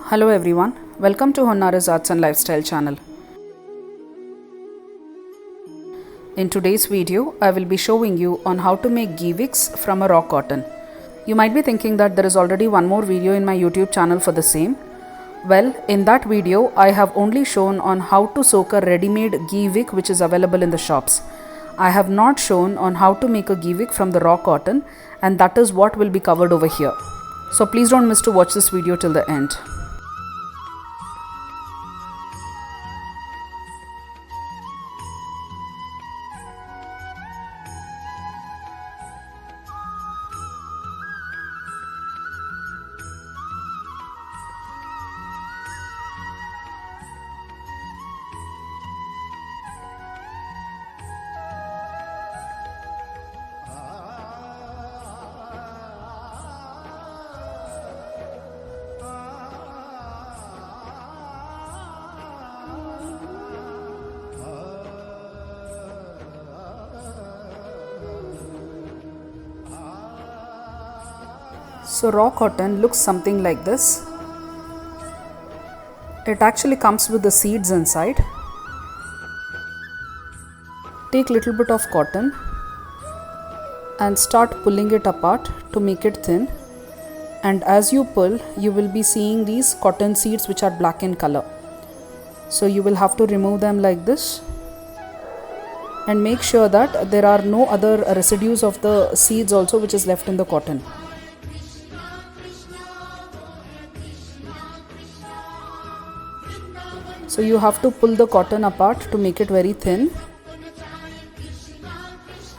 Hello everyone, welcome to Honnara's Arts and Lifestyle channel. In today's video, I will be showing you on how to make ghee wicks from a raw cotton. You might be thinking that there is already one more video in my YouTube channel for the same. Well, in that video, I have only shown on how to soak a ready-made ghee wick which is available in the shops. I have not shown on how to make a ghee wick from the raw cotton, and that is what will be covered over here. So please don't miss to watch this video till the end. So raw cotton looks something like this. It actually comes with the seeds inside. Take little bit of cotton and start pulling it apart to make it thin. And as you pull, you will be seeing these cotton seeds which are black in color. So you will have to remove them like this. And make sure that there are no other residues of the seeds also which is left in the cotton. So you have to pull the cotton apart to make it very thin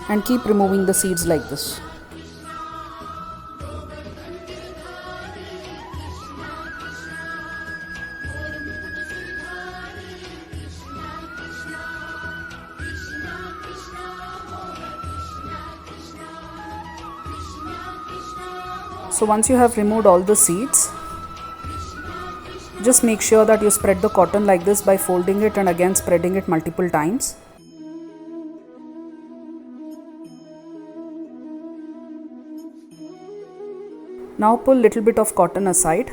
and keep removing the seeds like this. So once you have removed all the seeds, just make sure that you spread the cotton like this by folding it and again spreading it multiple times. Now pull little bit of cotton aside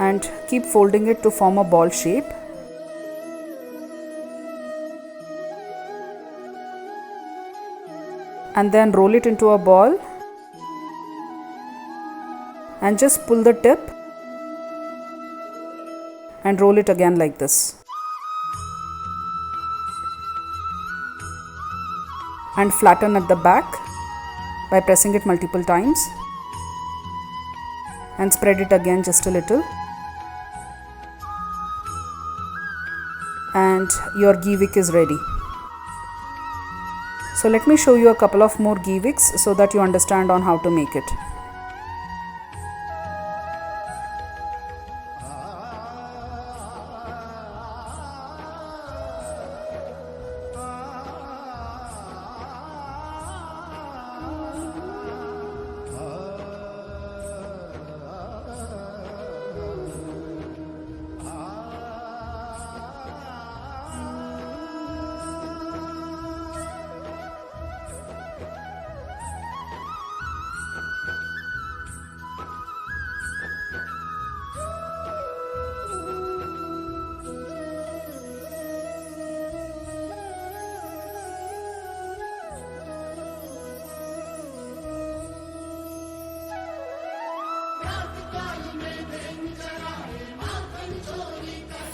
and keep folding it to form a ball shape. And then roll it into a ball and just pull the tip and roll it again like this. And flatten at the back by pressing it multiple times and spread it again just a little. And your ghee wick is ready. So let me show you a couple of more ghee wicks so that you understand on how to make it.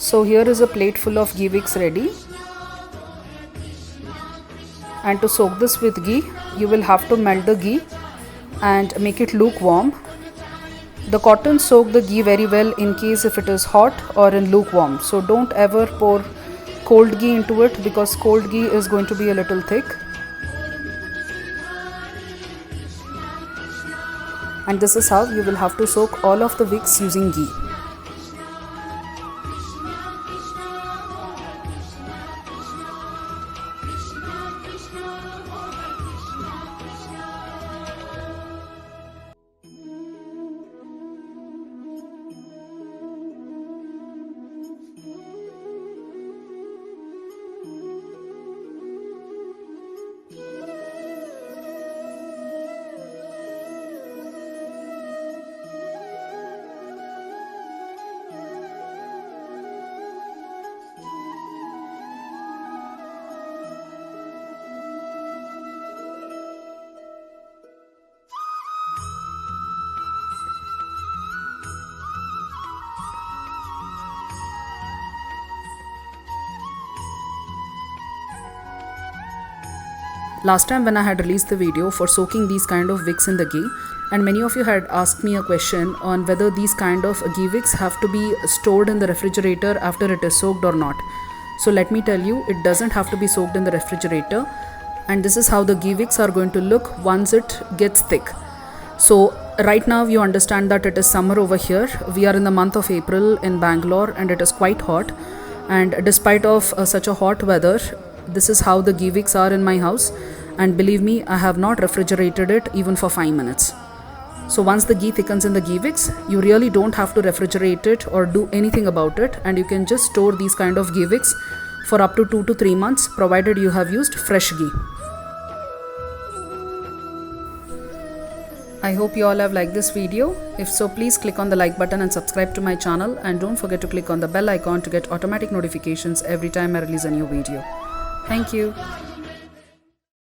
So here is a plate full of ghee wicks ready. And to soak this with ghee, you will have to melt the ghee and make it lukewarm. The cotton soak the ghee very well in case if it is hot or in lukewarm. So don't ever pour cold ghee into it because cold ghee is going to be a little thick. And this is how you will have to soak all of the wicks using ghee. Last time when I had released the video for soaking these kind of wicks in the ghee, and many of you had asked me a question on whether these kind of ghee wicks have to be stored in the refrigerator after it is soaked or not. So let me tell you, it doesn't have to be soaked in the refrigerator, and this is how the ghee wicks are going to look once it gets thick. So right now you understand that it is summer over here. We are in the month of April in Bangalore and it is quite hot, and despite of such a hot weather, this is how the ghee wicks are in my house, and believe me, I have not refrigerated it even for 5 minutes. So once the ghee thickens in the ghee wicks, you really don't have to refrigerate it or do anything about it, and you can just store these kind of ghee wicks for up to 2 to 3 months, provided you have used fresh ghee. I hope you all have liked this video. If so, please click on the like button and subscribe to my channel, and don't forget to click on the bell icon to get automatic notifications every time I release a new video. Thank you.